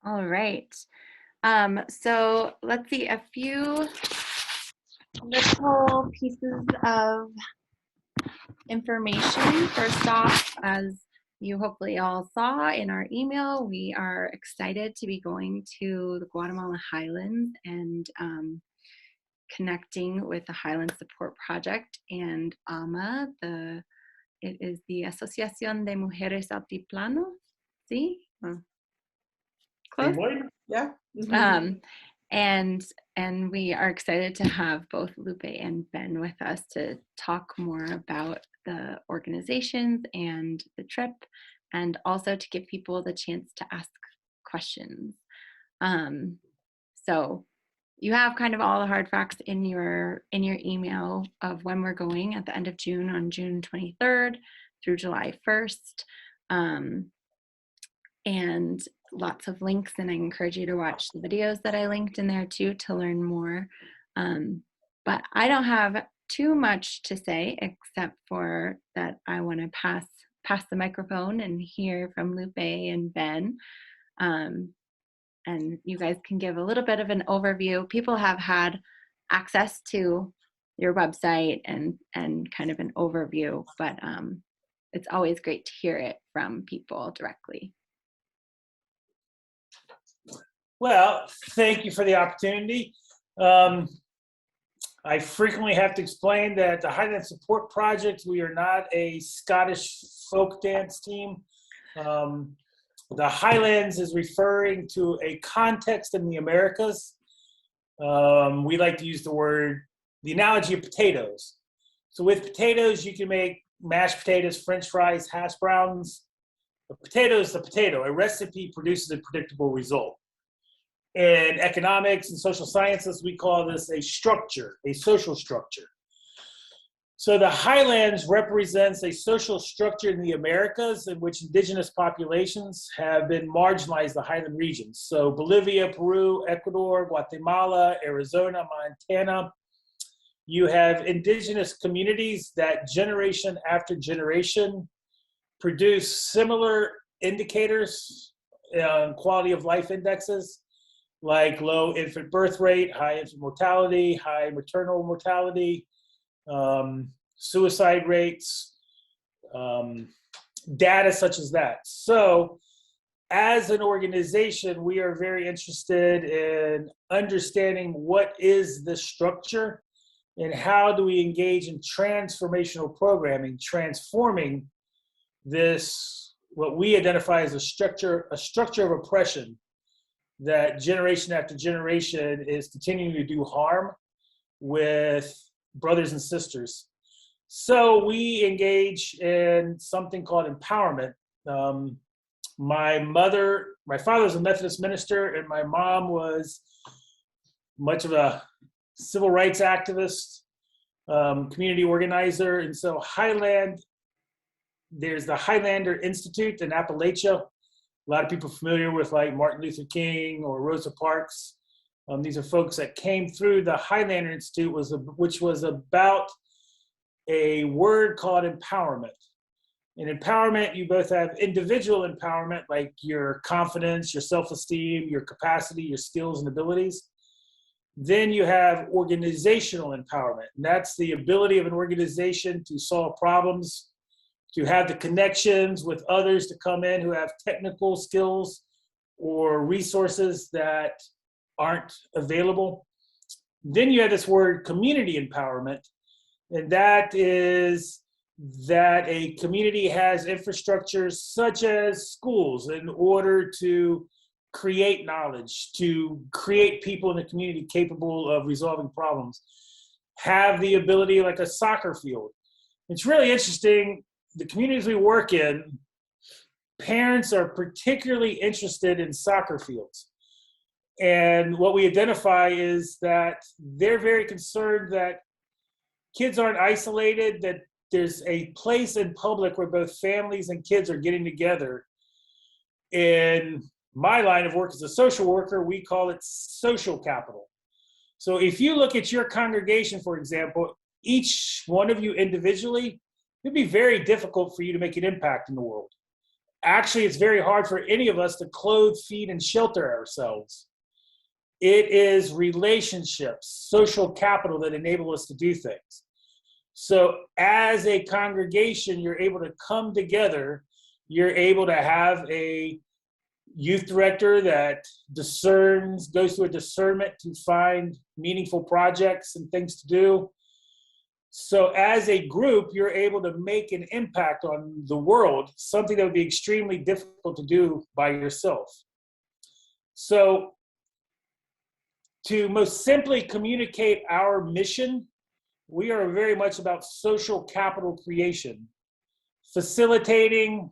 All right. So let's see, a few little pieces of information. First off, as you hopefully all saw in our email, we are excited to be going to the Guatemala Highlands and connecting with the Highland Support Project and Alma. It is the Asociación de Mujeres Altiplano. See? Close. Yeah. And we are excited to have both Lupe and Ben with us to talk more about the organizations and the trip, and also to give people the chance to ask questions. So you have kind of all the hard facts in your email of when we're going at the end of June, on June 23rd through July 1st. And lots of links, and I encourage you to watch the videos that I linked in there too to learn more. But I don't have too much to say except for that I want to pass the microphone and hear from Lupe and Ben. And you guys can give a little bit of an overview. People have had access to your website and kind of an overview, but it's always great to hear it from people directly. Well, thank you for the opportunity. I frequently have to explain that the Highland Support Project, we are not a Scottish folk dance team. The Highlands is referring to a context in the Americas. We like to use the analogy of potatoes. So with potatoes, you can make mashed potatoes, French fries, hash browns. A potato is a potato. A recipe produces a predictable result. In economics and social sciences, we call this a structure, a social structure. So the Highlands represents a social structure in the Americas in which indigenous populations have been marginalized, the Highland regions. So Bolivia, Peru, Ecuador, Guatemala, Arizona, Montana. You have indigenous communities that generation after generation produce similar indicators, quality of life indexes, like low infant birth rate, high infant mortality, high maternal mortality, suicide rates, data such as that. So as an organization, we are very interested in understanding what is the structure and how do we engage in transformational programming, transforming this, what we identify as a structure of oppression that generation after generation is continuing to do harm with brothers and sisters. So we engage in something called empowerment. My father was a Methodist minister, and my mom was much of a civil rights activist, community organizer. And so there's the Highlander Institute in Appalachia. A lot of people familiar with like Martin Luther King or Rosa Parks. These are folks that came through the Highlander Institute, which was about a word called empowerment. In empowerment, you both have individual empowerment, like your confidence, your self-esteem, your capacity, your skills and abilities. Then you have organizational empowerment, and that's the ability of an organization to solve problems, to have the connections with others to come in who have technical skills or resources that aren't available. Then you have this word community empowerment, and that is that a community has infrastructures such as schools in order to create knowledge, to create people in the community capable of resolving problems, have the ability like a soccer field. It's really interesting. The communities we work in, parents are particularly interested in soccer fields. And what we identify is that they're very concerned that kids aren't isolated, that there's a place in public where both families and kids are getting together. In my line of work as a social worker, we call it social capital. So if you look at your congregation, for example, each one of you individually, it'd be very difficult for you to make an impact in the world. actually, it's very hard for any of us to clothe, feed, and shelter ourselves. It is relationships, social capital that enable us to do things. So as a congregation, you're able to come together. You're able to have a youth director that discerns, goes through a discernment to find meaningful projects and things to do. So as a group, you're able to make an impact on the world, something that would be extremely difficult to do by yourself. So to most simply communicate our mission, we are very much about social capital creation, facilitating,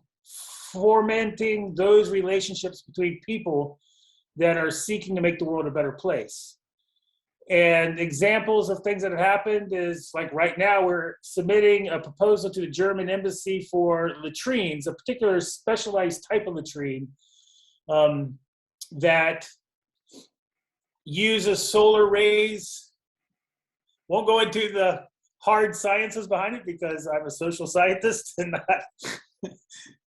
fomenting those relationships between people that are seeking to make the world a better place. And examples of things that have happened is, like right now, we're submitting a proposal to the German embassy for latrines, a particular specialized type of latrine that uses solar rays. Won't go into the hard sciences behind it because I'm a social scientist and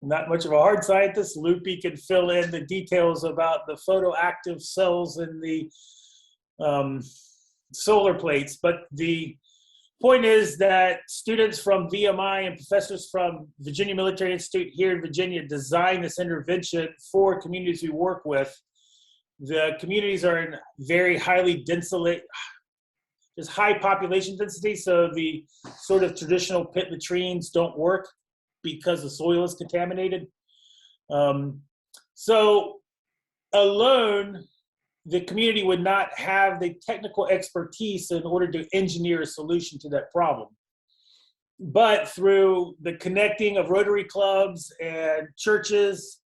not much of a hard scientist. Loopy can fill in the details about the photoactive cells in the solar plates. But the point is that students from VMI and professors from Virginia Military Institute here in Virginia designed this intervention for communities we work with. The communities are in very highly densely, just high population density, so the sort of traditional pit latrines don't work because the soil is contaminated. So alone, the community would not have the technical expertise in order to engineer a solution to that problem. But through the connecting of Rotary clubs and churches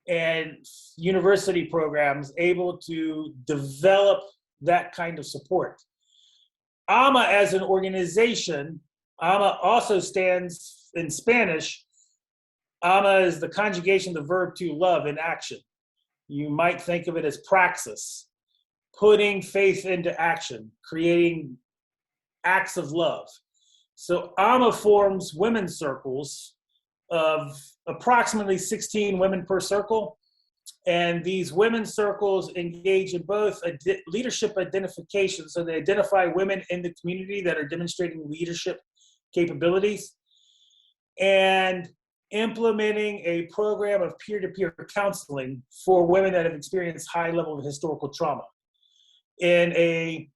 and university programs, able to develop that kind of support. Alma as an organization, Alma also stands in Spanish. Alma is the conjugation of the verb to love in action. You might think of it as praxis, putting faith into action, creating acts of love. So Alma forms women's circles of approximately 16 women per circle. And these women's circles engage in both leadership identification, so they identify women in the community that are demonstrating leadership capabilities, and implementing a program of peer-to-peer counseling for women that have experienced high level of historical trauma. In a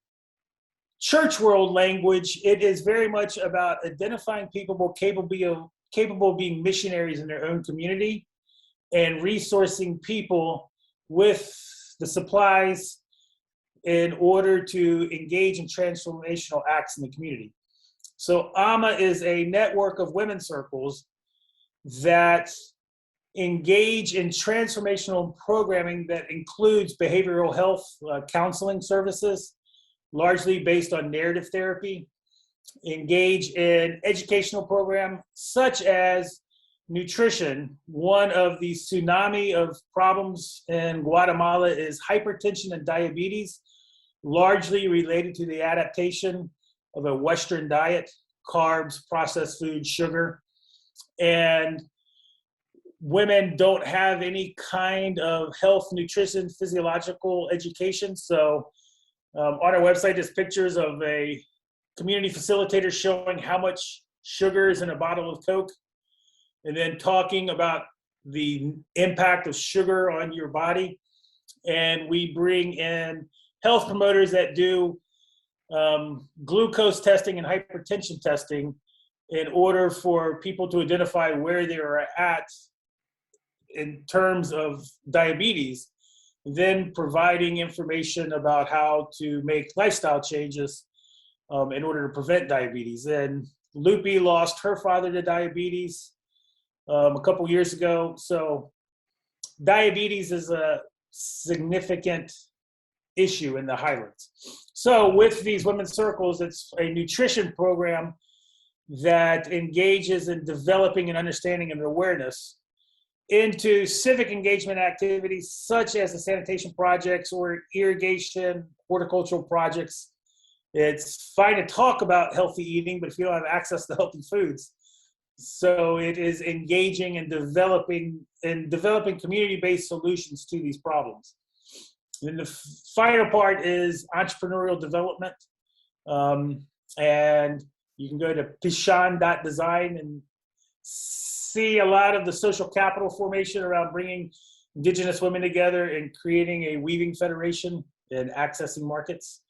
church world language, it is very much about identifying people capable of being missionaries in their own community, and resourcing people with the supplies in order to engage in transformational acts in the community. So Alma is a network of women's circles that engage in transformational programming that includes behavioral health counseling services, largely based on narrative therapy, engage in educational programs such as nutrition. One of the tsunami of problems in Guatemala is hypertension and diabetes, largely related to the adaptation of a Western diet, carbs, processed food, sugar. And women don't have any kind of health, nutrition, physiological education. So on our website, there's pictures of a community facilitator showing how much sugar is in a bottle of Coke, and then talking about the impact of sugar on your body. And we bring in health promoters that do glucose testing and hypertension testing in order for people to identify where they are at in terms of diabetes, then providing information about how to make lifestyle changes in order to prevent diabetes. And Lupe lost her father to diabetes a couple years ago. So diabetes is a significant issue in the Highlands. So with these women's circles, it's a nutrition program that engages in developing an understanding and awareness into civic engagement activities such as the sanitation projects or irrigation, horticultural projects. It's fine to talk about healthy eating, but if you don't have access to healthy foods, So it is engaging and developing community-based solutions to these problems. And the final part is entrepreneurial development. And you can go to pishan.design and see a lot of the social capital formation around bringing Indigenous women together and creating a weaving federation and accessing markets.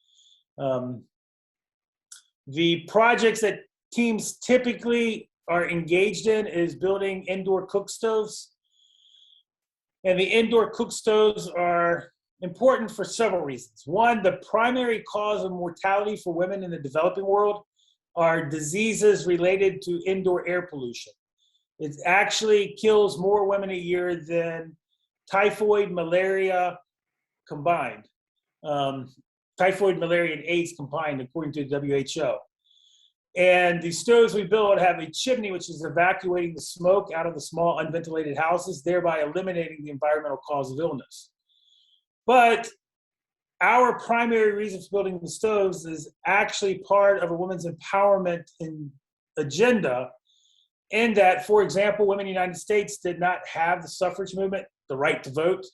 The projects that teams typically are engaged in is building indoor cook stoves. And the indoor cook stoves are important for several reasons. One, the primary cause of mortality for women in the developing world are diseases related to indoor air pollution. It actually kills more women a year than typhoid, malaria combined. Typhoid, malaria, and AIDS combined, according to the WHO. And the stoves we build have a chimney, which is evacuating the smoke out of the small unventilated houses, thereby eliminating the environmental cause of illness. But our primary reason for building the stoves is actually part of a women's empowerment agenda, in that, for example, women in the United States did not have the suffrage movement, the right to vote,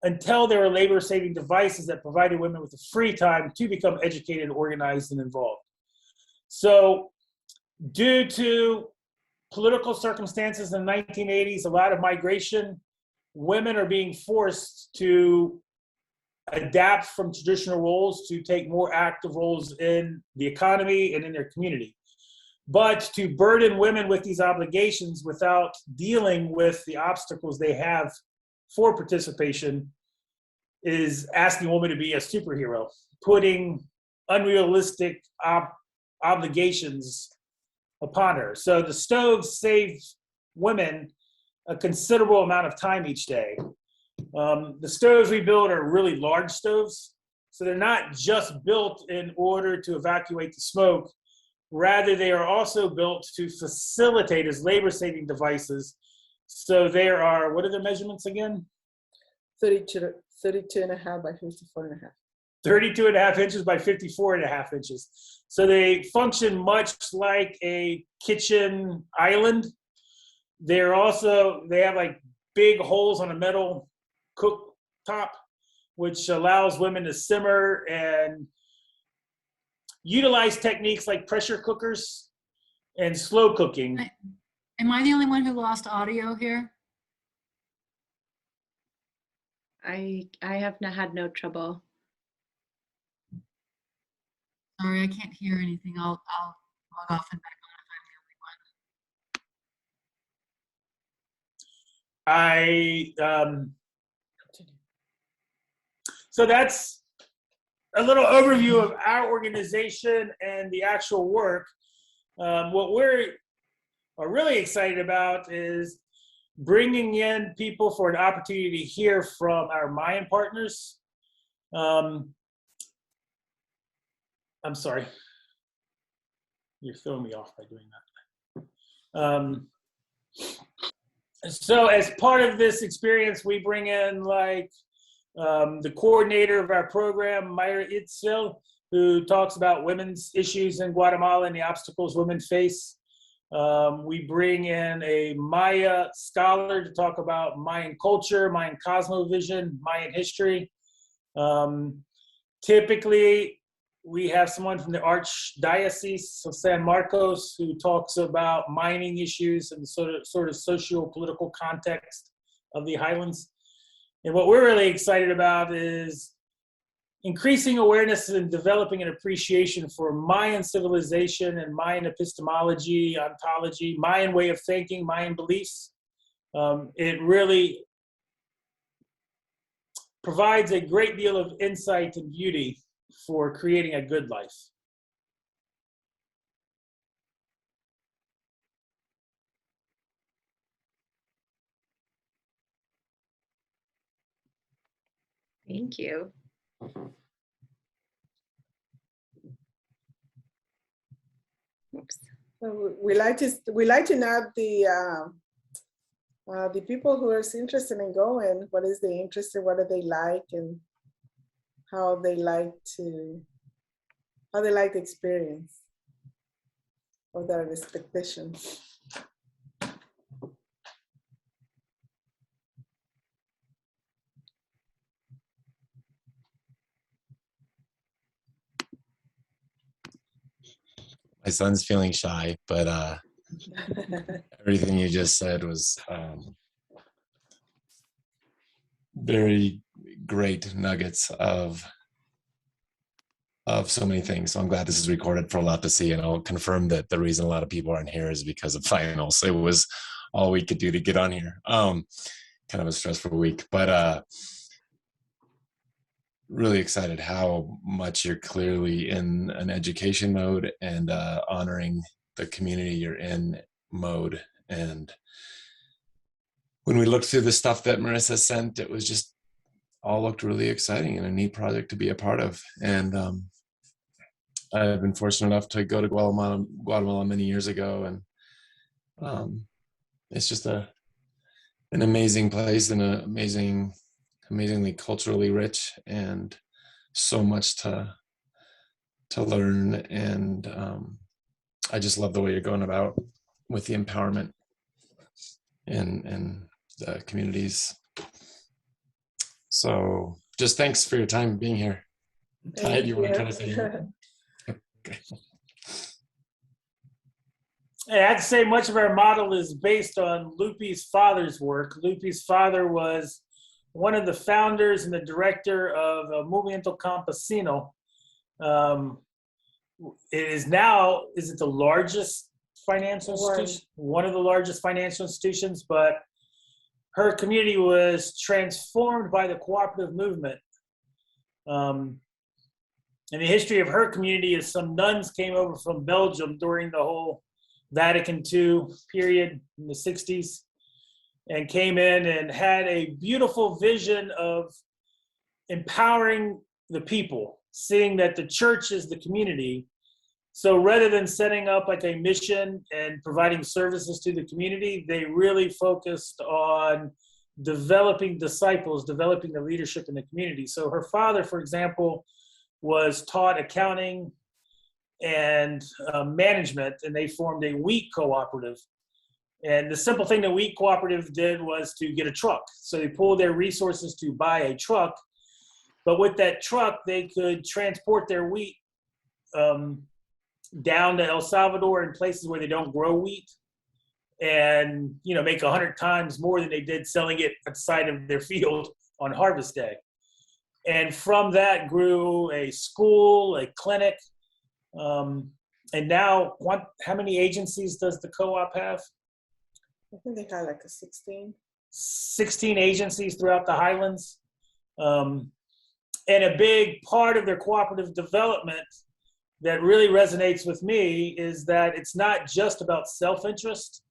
until there were labor-saving devices that provided women with the free time to become educated, organized, and involved. So due to political circumstances in the 1980s, a lot of migration, women are being forced to adapt from traditional roles to take more active roles in the economy and in their community. But to burden women with these obligations without dealing with the obstacles they have for participation is asking a woman to be a superhero, putting unrealistic obligations upon her. So the stoves save women a considerable amount of time each day. The stoves we build are really large stoves. So they're not just built in order to evacuate the smoke. Rather, they are also built to facilitate as labor-saving devices. So there are, what are the measurements again? 32 and a half by 54 and a half. 32 and a half inches by 54 and a half inches. So they function much like a kitchen island. They have like big holes on a metal cooktop, which allows women to simmer and utilize techniques like pressure cookers and slow cooking. Am I the only one who lost audio here? I have had no trouble. Sorry, I can't hear anything. I'll log off and back on if I'm the only one. So that's a little overview of our organization and the actual work. What we're really excited about is bringing in people for an opportunity to hear from our Mayan partners. I'm sorry. You're throwing me off by doing that. So as part of this experience, we bring in like the coordinator of our program, Mayra Itzel, who talks about women's issues in Guatemala and the obstacles women face. We bring in a Maya scholar to talk about Mayan culture, Mayan cosmovision, Mayan history. Typically, we have someone from the Archdiocese of San Marcos who talks about mining issues and sort of socio-political context of the Highlands. And what we're really excited about is increasing awareness and developing an appreciation for Mayan civilization and Mayan epistemology, ontology, Mayan way of thinking, Mayan beliefs. It really provides a great deal of insight and beauty for creating a good life. Thank you. Oops. So we like to know the people who are interested in going. What is the interest in? What do they like, and how they like the experience, or their expectations. son's feeling shy, but everything you just said was very great nuggets of so many things. So I'm glad this is recorded for a lot to see, and I'll confirm that the reason a lot of people aren't here is because of finals. It was all we could do to get on here. Kind of a stressful week, but really excited how much you're clearly in an education mode and honoring the community you're in mode. And when we looked through the stuff that Marissa sent, it was just all looked really exciting and a neat project to be a part of. And I've been fortunate enough to go to Guatemala many years ago, and it's just an amazing place and amazingly culturally rich, and so much to learn. And I just love the way you're going about with the empowerment and the communities. So just thanks for your time being here. Thank You want to kind of say anything? Okay. I have to say much of our model is based on Lupe's father's work. Lupe's father was one of the founders and the director of Movimiento Campesino. It is now, is it the largest financial institution? One of the largest financial institutions, but her community was transformed by the cooperative movement. And the history of her community is some nuns came over from Belgium during the whole Vatican II period in the 60s, and came in and had a beautiful vision of empowering the people, seeing that the church is the community. So rather than setting up like a mission and providing services to the community, they really focused on developing disciples, developing the leadership in the community. So her father, for example, was taught accounting and management, and they formed a wheat cooperative. And the simple thing the wheat cooperative did was to get a truck. So they pulled their resources to buy a truck, but with that truck, they could transport their wheat down to El Salvador in places where they don't grow wheat, and make 100 times more than they did selling it at the side of their field on harvest day. And from that grew a school, a clinic, and now how many agencies does the co-op have? I think they had like a 16. 16 agencies throughout the Highlands. And a big part of their cooperative development that really resonates with me is that it's not just about self-interest.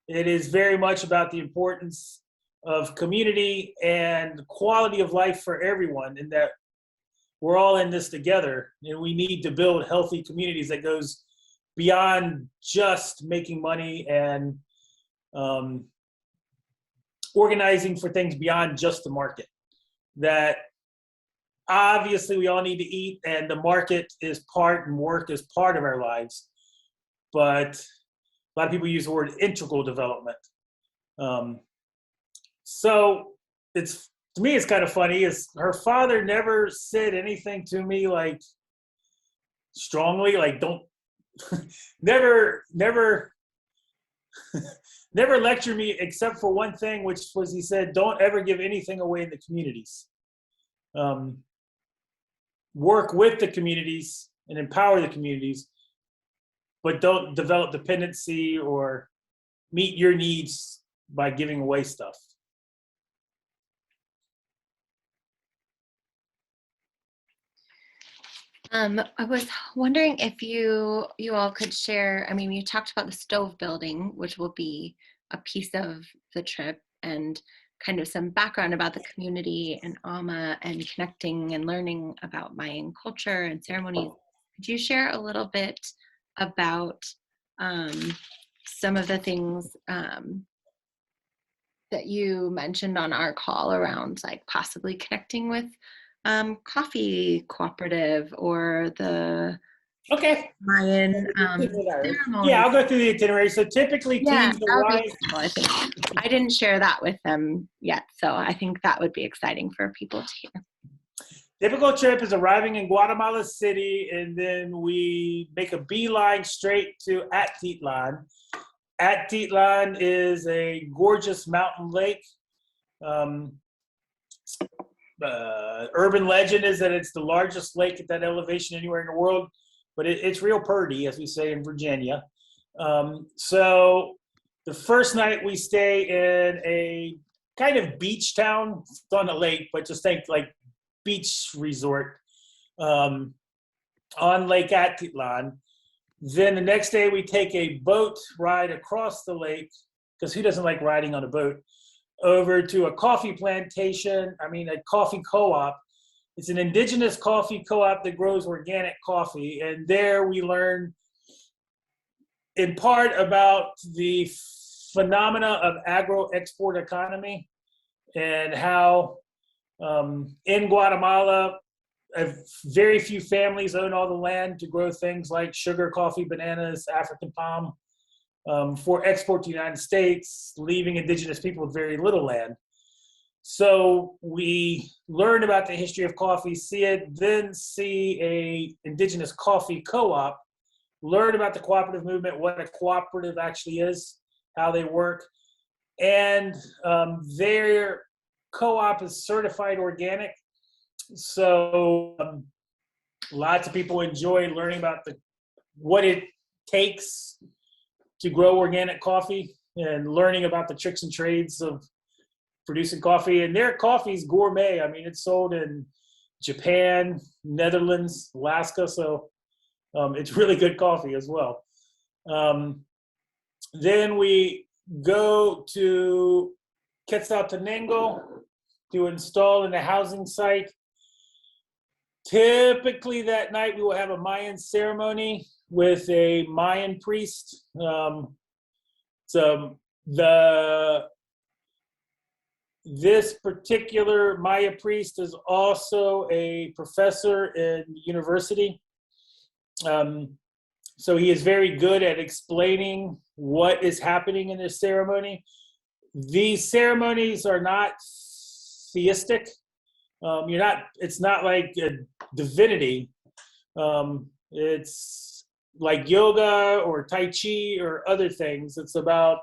It is very much about the importance of community and quality of life for everyone, and that we're all in this together, and we need to build healthy communities that goes beyond just making money and organizing for things beyond just the market. That obviously we all need to eat, and the market is part and work is part of our lives, but a lot of people use the word integral development. So to me, it's kind of funny is her father never said anything to me like strongly, like don't, never lecture me except for one thing, which was he said, don't ever give anything away in the communities. Work with the communities and empower the communities, but don't develop dependency or meet your needs by giving away stuff. I was wondering if you all could share, I mean, you talked about the stove building, which will be a piece of the trip, and kind of some background about the community and Alma and connecting and learning about Mayan culture and ceremonies. Could you share a little bit about some of the things that you mentioned on our call around like possibly connecting with coffee cooperative or the Mayan ceremony? Yeah, I'll go through the itinerary. So typically teams arrive. I think I didn't share that with them yet, so I think that would be exciting for people to hear. Typical trip is arriving in Guatemala City, and then we make a beeline straight to Atitlan. Atitlan is a gorgeous mountain lake. Urban legend is that it's the largest lake at that elevation anywhere in the world, but it's real purty, as we say in Virginia. So the first night we stay in a kind of beach town. It's on a lake, but just think like beach resort on Lake Atitlan. Then the next day we take a boat ride across the lake, because who doesn't like riding on a boat, over to a coffee plantation, a coffee co-op. It's an indigenous coffee co-op that grows organic coffee. And there we learn in part about the phenomena of agro-export economy and how in Guatemala, very few families own all the land to grow things like sugar, coffee, bananas, African palm, for export to the United States, leaving indigenous people with very little land. So we learn about the history of coffee, then see a indigenous coffee co-op, learn about the cooperative movement, what a cooperative actually is, how they work, and their co-op is certified organic. So lots of people enjoy learning about what it takes to grow organic coffee and learning about the tricks and trades of producing coffee. And their coffee is gourmet. It's sold in Japan, Netherlands, Alaska. So it's really good coffee as well. Then we go to Quetzaltenango to install in a housing site. Typically that night we will have a Mayan ceremony with a Mayan priest. This particular Maya priest is also a professor in university. So he is very good at explaining what is happening in this ceremony. These ceremonies are not theistic. It's not like a divinity. It's like yoga or Tai Chi or other things. It's about,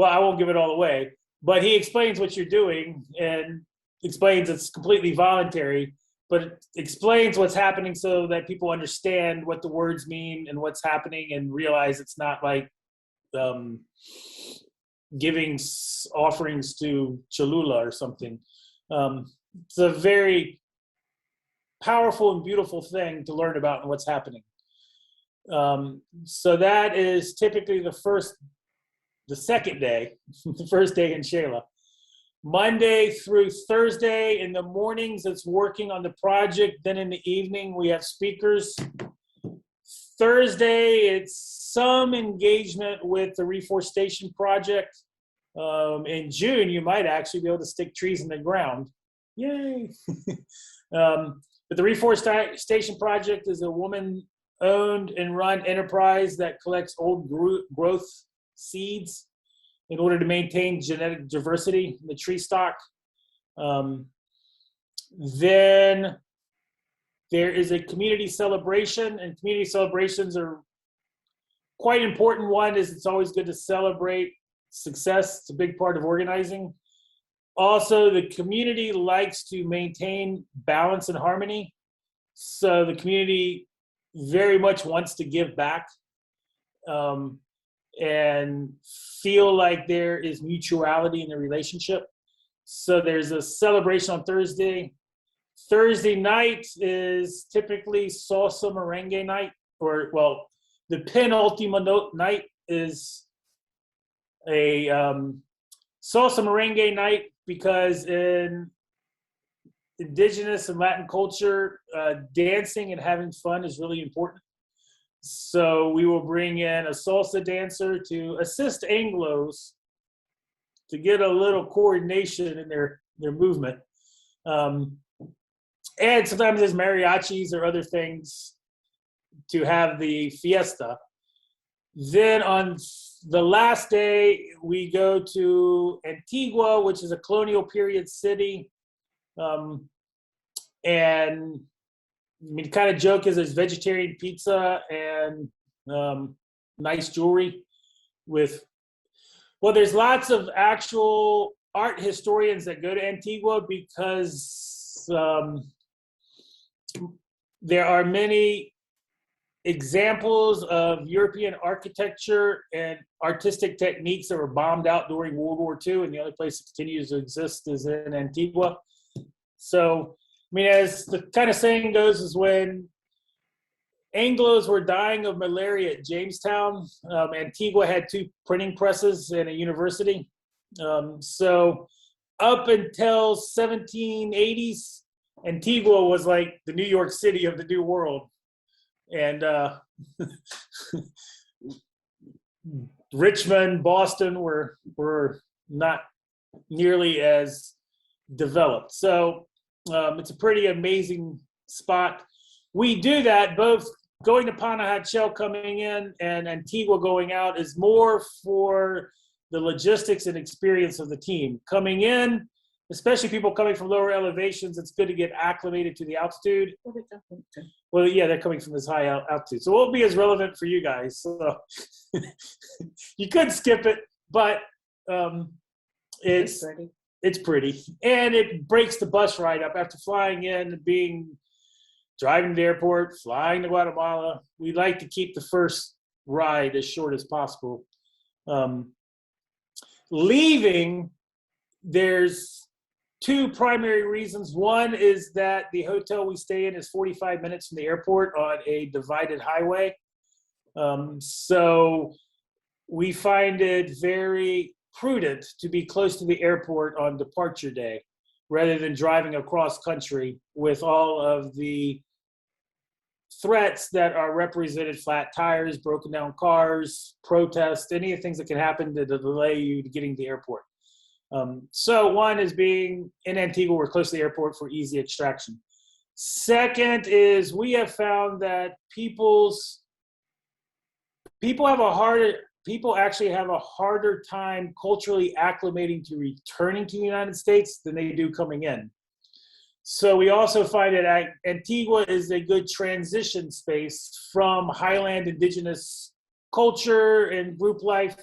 I won't give it all away, but he explains what you're doing and explains it's completely voluntary, but it explains what's happening so that people understand what the words mean and what's happening and realize it's not like giving offerings to Cholula or something. It's a very powerful and beautiful thing to learn about and what's happening. So that is typically the second day, the first day in Shela. Monday through Thursday in the mornings, it's working on the project. Then in the evening, we have speakers. Thursday, it's some engagement with the reforestation project. In June, you might actually be able to stick trees in the ground. Yay! But the reforestation project is a woman-owned and run enterprise that collects old growth seeds in order to maintain genetic diversity in the tree stock. Then there is a community celebration, and community celebrations are quite important. One is it's always good to celebrate success. It's a big part of organizing. Also, the community likes to maintain balance and harmony. So the community very much wants to give back and feel like there is mutuality in the relationship. So there's a celebration on Thursday. Thursday night is typically salsa merengue night, the penultimate night is a salsa merengue night, because in indigenous and Latin culture, dancing and having fun is really important. So we will bring in a salsa dancer to assist Anglos to get a little coordination in their movement. And sometimes there's mariachis or other things to have the fiesta. Then on the last day, we go to Antigua, which is a colonial period city. And I mean, the kind of joke is there's vegetarian pizza and nice jewelry with, well, there's lots of actual art historians that go to Antigua because there are many examples of European architecture and artistic techniques that were bombed out during World War II, and the only place it continues to exist is in Antigua. So, I mean, as the kind of saying goes, is when Anglos were dying of malaria at Jamestown, Antigua had 2 printing presses and a university. So up until 1780s, Antigua was like the New York City of the New World. And Richmond, Boston were not nearly as developed. So it's a pretty amazing spot. We do that, both going to Panajachel coming in and Antigua going out is more for the logistics and experience of the team. Coming in, especially people coming from lower elevations, it's good to get acclimated to the altitude. Well, yeah, they're coming from this high altitude. So it won't be as relevant for you guys. So you could skip it, but it's pretty. And it breaks the bus ride up after flying in, driving to the airport, flying to Guatemala. We like to keep the first ride as short as possible. Leaving, there's 2 primary reasons. One is that the hotel we stay in is 45 minutes from the airport on a divided highway. So we find it very prudent to be close to the airport on departure day, rather than driving across country with all of the threats that are represented: flat tires, broken down cars, protests, any of the things that can happen to delay you to getting to the airport. So one is being in Antigua, we're close to the airport for easy extraction. Second is we have found that people actually have a harder time culturally acclimating to returning to the United States than they do coming in. So we also find that Antigua is a good transition space from Highland indigenous culture and group life.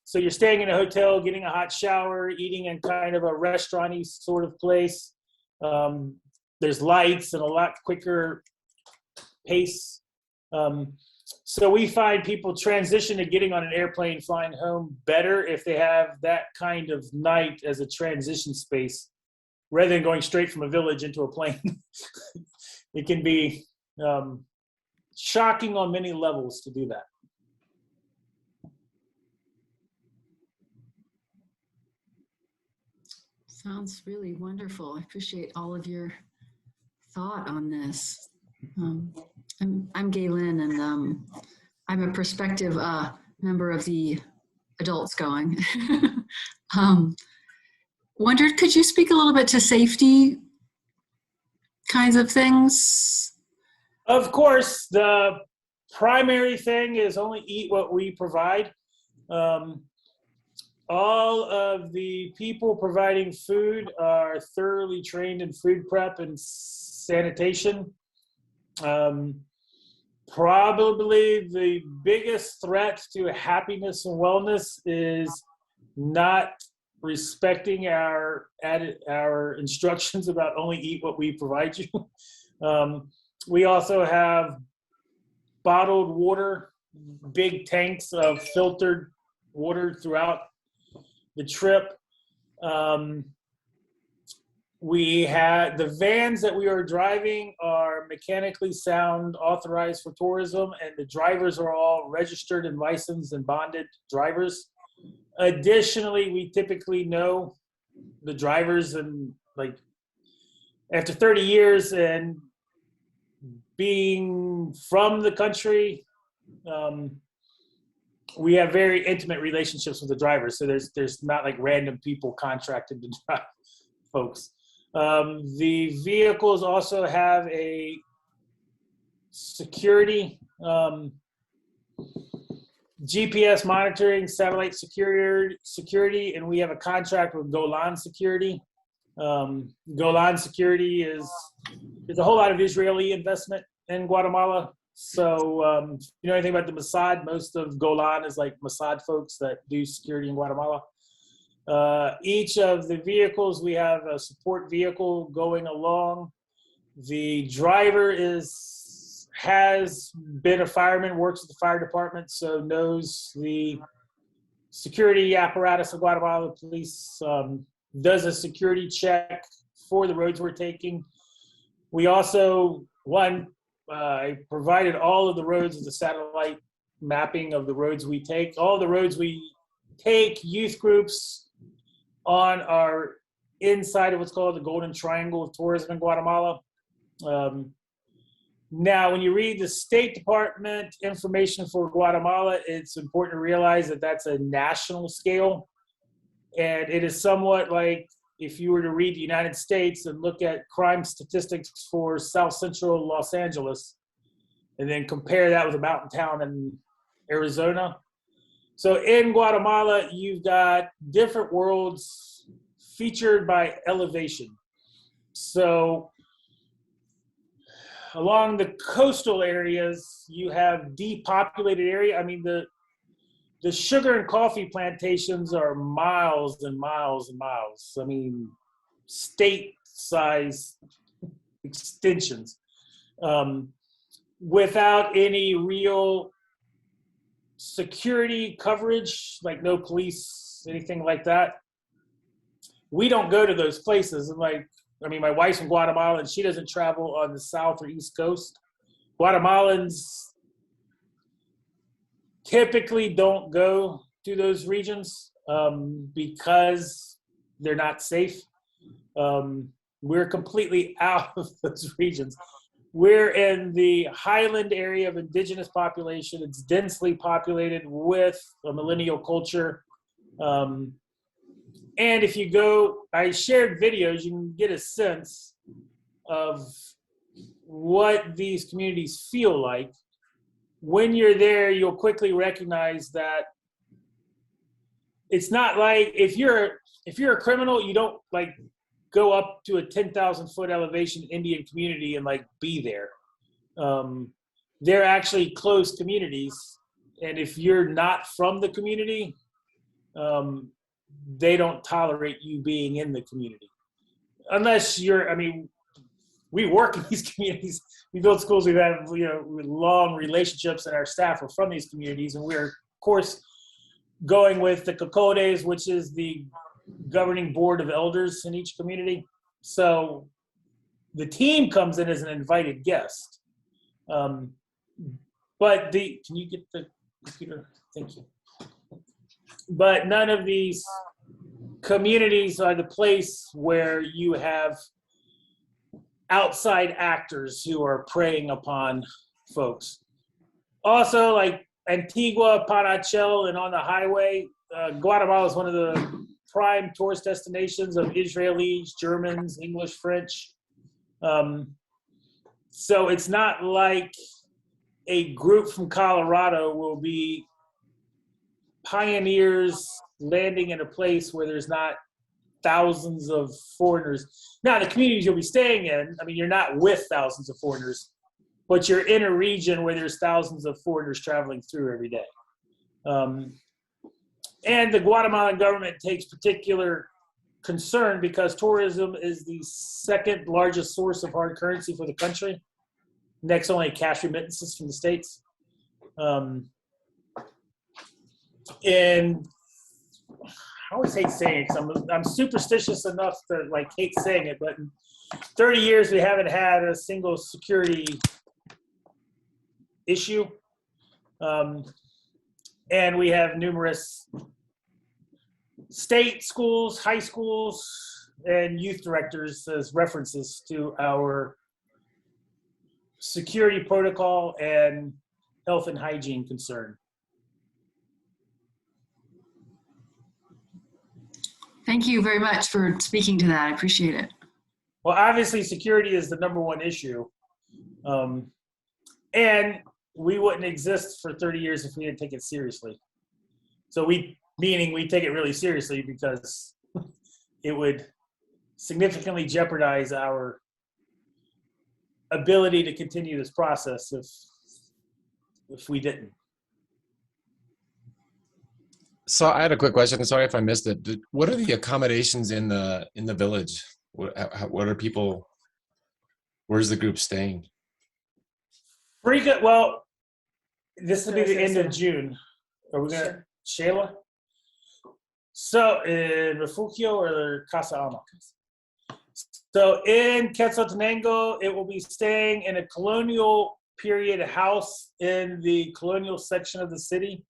So you're staying in a hotel, getting a hot shower, eating in kind of a restaurant-y sort of place. There's lights and a lot quicker pace. So we find people transition to getting on an airplane, flying home better if they have that kind of night as a transition space, rather than going straight from a village into a plane. It can be shocking on many levels to do that. Sounds really wonderful. I appreciate all of your thought on this. I'm Galen, and I'm a prospective member of the adults going. Wondered, could you speak a little bit to safety kinds of things? Of course, the primary thing is only eat what we provide. All of the people providing food are thoroughly trained in food prep and sanitation. Probably the biggest threat to happiness and wellness is not respecting our instructions about only eat what we provide you. We also have bottled water, big tanks of filtered water throughout the trip. We had the vans that we are driving are mechanically sound, authorized for tourism, and the drivers are all registered and licensed and bonded drivers. Additionally, we typically know the drivers, and like after 30 years and being from the country, we have very intimate relationships with the drivers. So there's not like random people contracted to drive folks. The vehicles also have a security, GPS monitoring, satellite security, and we have a contract with Golan Security. Golan security there's a whole lot of Israeli investment in Guatemala. So if you know anything about the Mossad, most of Golan is like Mossad folks that do security in Guatemala. Each of the vehicles, we have a support vehicle going along. The driver has been a fireman, works at the fire department, so knows the security apparatus of Guatemala. The police does a security check for the roads we're taking. We also, I provided all of the roads as a satellite mapping of the roads we take. All the roads we take, youth groups on our inside of what's called the Golden Triangle of Tourism in Guatemala. Now, when you read the State Department information for Guatemala, it's important to realize that that's a national scale. And it is somewhat like if you were to read the United States and look at crime statistics for South Central Los Angeles, and then compare that with a mountain town in Arizona. So in Guatemala, you've got different worlds featured by elevation. So along the coastal areas, you have depopulated area. I mean, the sugar and coffee plantations are miles and miles and miles. I mean, state-size extensions without any real security coverage, like no police, anything like that. We don't go to those places. And my wife's from Guatemala and she doesn't travel on the south or east coast. Guatemalans typically don't go to those regions because they're not safe. We're completely out of those regions. We're in the Highland area of indigenous population. It's densely populated with a millennial culture. And if you go, I shared videos, you can get a sense of what these communities feel like. When you're there, you'll quickly recognize that it's not like if you're a criminal, you don't go up to a 10,000 foot elevation Indian community and be there. They're actually closed communities. And if you're not from the community, they don't tolerate you being in the community. Unless we work in these communities. We build schools. We've had long relationships, and our staff are from these communities. And we're, of course, going with the COCODES, which is the governing board of elders in each community. So the team comes in as an invited guest. Can you get the computer? Thank you. But none of these communities are the place where you have outside actors who are preying upon folks. Also, like Antigua, Panachel, and on the highway, Guatemala is one of the prime tourist destinations of Israelis, Germans, English, French. So it's not like a group from Colorado will be pioneers landing in a place where there's not thousands of foreigners. Now, the communities you'll be staying in, you're not with thousands of foreigners, but you're in a region where there's thousands of foreigners traveling through every day. And the Guatemalan government takes particular concern because tourism is the second largest source of hard currency for the country, next only cash remittances from the States. And I always hate saying it because I'm superstitious enough to hate saying it, but in 30 years we haven't had a single security issue. And we have numerous state schools, high schools, and youth directors as references to our security protocol and health and hygiene concern. Thank you very much for speaking to that. I appreciate it. Well, obviously security is the number one issue. And we wouldn't exist for 30 years if we didn't take it seriously. So we take it really seriously because it would significantly jeopardize our ability to continue this process if we didn't. So I had a quick question. Sorry if I missed it. What are the accommodations in the village? What are people? Where's the group staying? Pretty good. Well, this will be the end of June. Are we gonna Shayla? So in Refugio or Casa Alma? So in Quetzaltenango, it will be staying in a colonial period house in the colonial section of the city.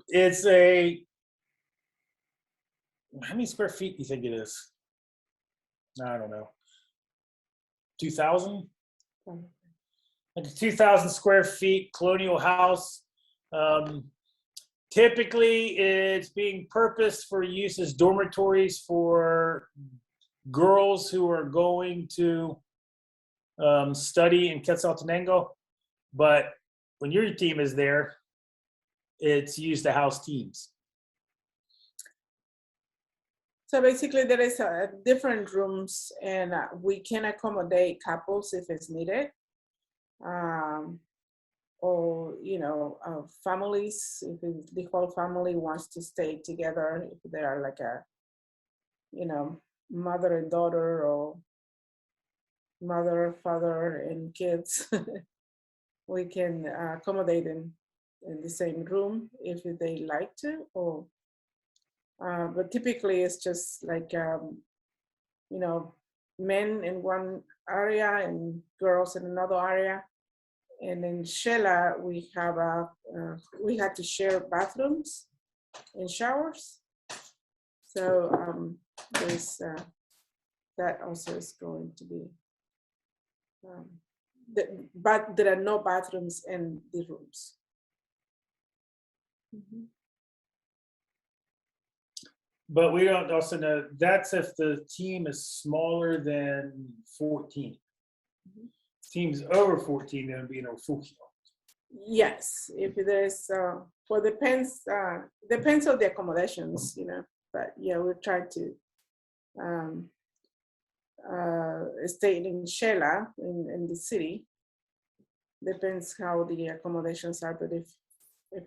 It's how many square feet do you think it is? I don't know. 2,000? Like a 2,000 square feet colonial house. Typically, it's being purposed for use as dormitories for girls who are going to study in Quetzaltenango. But when your team is there, it's used to house teams. So basically, there is different rooms, and we can accommodate couples if it's needed, or families if the whole family wants to stay together. If they are like a, mother and daughter, or mother, father, and kids, we can accommodate them in the same room if they like to, or. But typically it's just like, men in one area and girls in another area. And in Shela, we had to share bathrooms and showers. So there's that also is going to be, but there are no bathrooms in the rooms. Mm-hmm. But we don't also know, that's if the team is smaller than 14. Mm-hmm. Teams over 14, then be in a refugio. Yes, if there's, well, depends on the accommodations, but yeah, we're trying to stay in Shela, in the city. Depends how the accommodations are, but if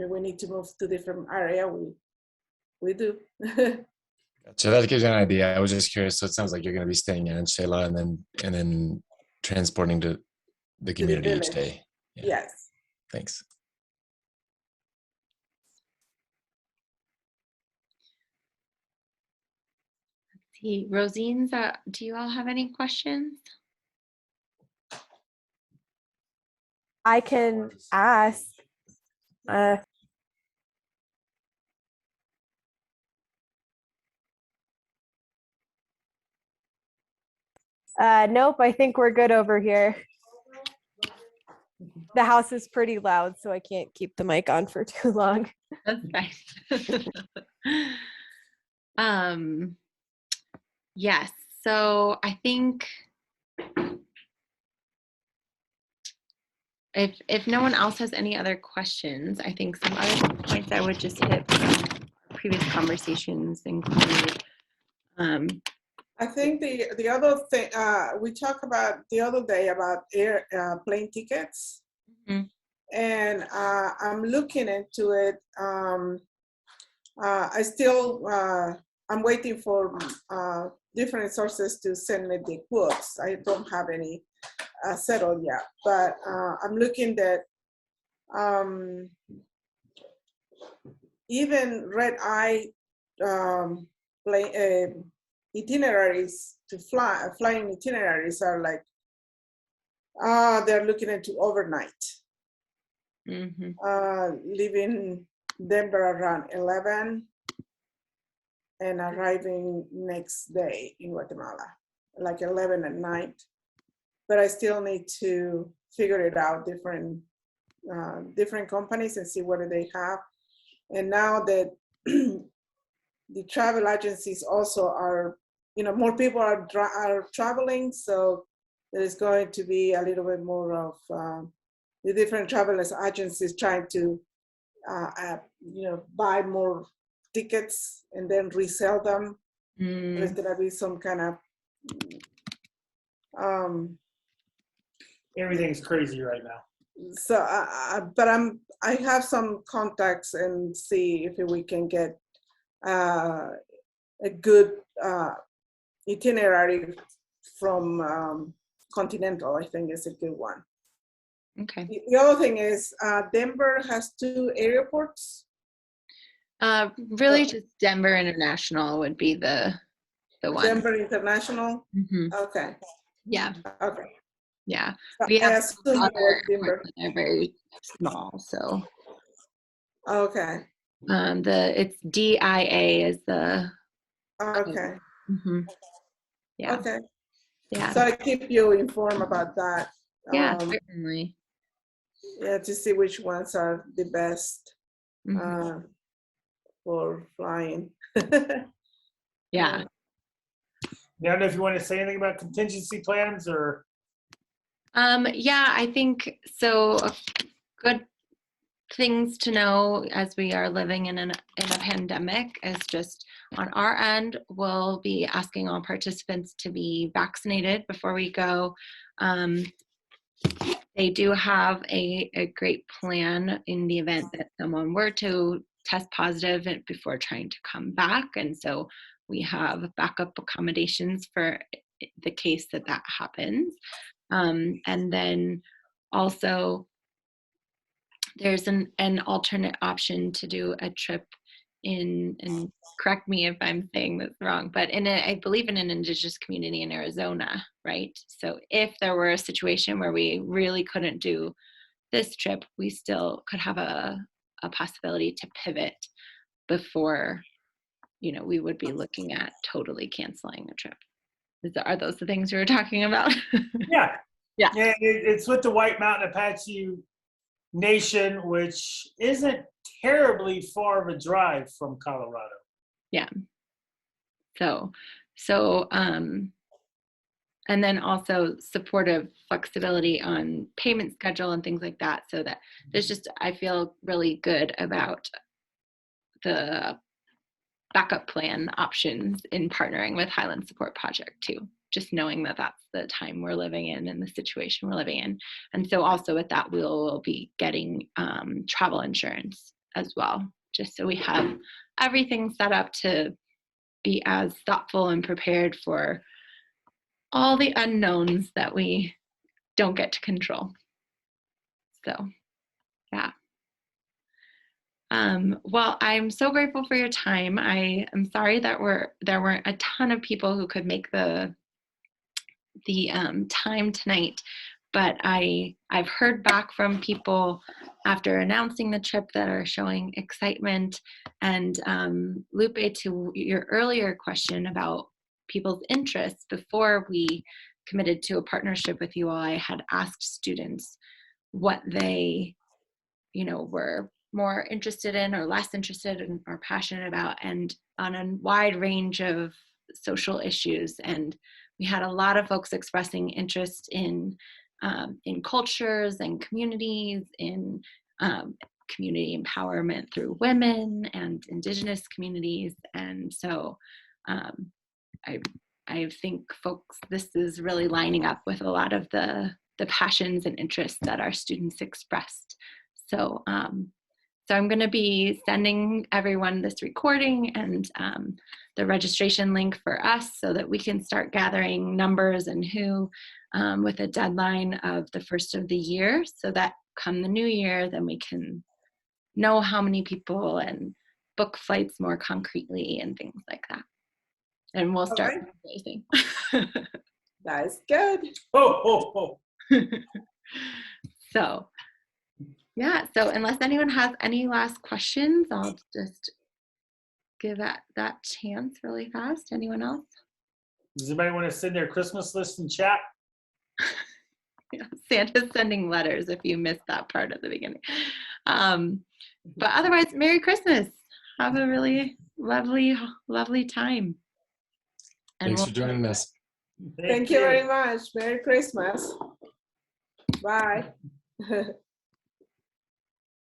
we need to move to different area, we do. Gotcha. That gives you an idea. I was just curious. So it sounds like you're going to be staying in Shela and then transporting to the community each day. Yeah. Yes. Thanks. Let's see, Rosine, do you all have any questions? I can ask. Nope, I think we're good over here. The house is pretty loud, so I can't keep the mic on for too long. That's fine. Yes, so I think if no one else has any other questions, I think some other points I would just hit from previous conversations include I think the other thing we talked about the other day about plane tickets, mm-hmm. And I'm looking into it. I'm waiting for different sources to send me the quotes. I don't have any settled yet, but I'm looking at even red-eye itineraries to flying itineraries are like they're looking into overnight. Mm-hmm. Leaving Denver around 11 and arriving next day in Guatemala, like 11 at night. But I still need to figure it out, different companies, and see what do they have. And now that the travel agencies also are, more people are traveling, so there's going to be a little bit more of the different travel agencies trying to, buy more tickets and then resell them There's gonna be some kind of Everything's crazy right now. so but I have some contacts and see if we can get a good itinerary from Continental. I think is a good one. Okay. The other thing is Denver has 2 airports. Really just Denver International would be the one. Denver International. Mm-hmm. Okay. Yeah. Okay. Yeah. So We I have assume it was Denver. they're very small, so Okay. it's DIA is the Okay. mm-hmm. Yeah. Okay. Yeah. So I keep you informed about that. Yeah, certainly. Yeah, to see which ones are the best Mm-hmm. For flying. Yeah. I don't know if you want to say anything about contingency plans or. Yeah, I think so. Good things to know as we are living in a pandemic is just on our end, we'll be asking all participants to be vaccinated before we go. They do have a great plan in the event that someone were to test positive before trying to come back. And so we have backup accommodations for the case that happens. And then also there's an alternate option to do a trip and correct me if I'm saying this wrong, but I believe in an indigenous community in Arizona, right? So if there were a situation where we really couldn't do this trip, we still could have a possibility to pivot before, we would be looking at totally canceling a trip. Are those the things you were talking about? Yeah. Yeah. Yeah, it's with the White Mountain Apache Nation, which isn't terribly far of a drive from Colorado. Yeah. So, and then also supportive flexibility on payment schedule and things like that. So that I feel really good about the backup plan options in partnering with Highland Support Project too. Just knowing that that's the time we're living in and the situation we're living in. And so also with that, we'll be getting travel insurance as well, just so we have everything set up to be as thoughtful and prepared for all the unknowns that we don't get to control. So, yeah. Well, I'm so grateful for your time. I am sorry that there weren't a ton of people who could make the time tonight, but I've heard back from people after announcing the trip that are showing excitement. And Lupe, to your earlier question about people's interests, before we committed to a partnership with you all, I had asked students what they, were more interested in or less interested in or passionate about, and on a wide range of social issues. And we had a lot of folks expressing interest in cultures and communities, in community empowerment through women and indigenous communities. And so I think folks, this is really lining up with a lot of the passions and interests that our students expressed. So so I'm going to be sending everyone this recording and the registration link for us so that we can start gathering numbers and who with a deadline of the first of the year, so that come the new year, then we can know how many people and book flights more concretely and things like that. And we'll start fundraising. That's good. Oh. So, yeah, so unless anyone has any last questions, I'll just give that chance really fast. Anyone else? Does anybody want to send their Christmas list in chat? Yeah, Santa's sending letters if you missed that part at the beginning. But otherwise, Merry Christmas. Have a really lovely, lovely time. And Thanks for joining us. Thank you very much. Merry Christmas. Bye.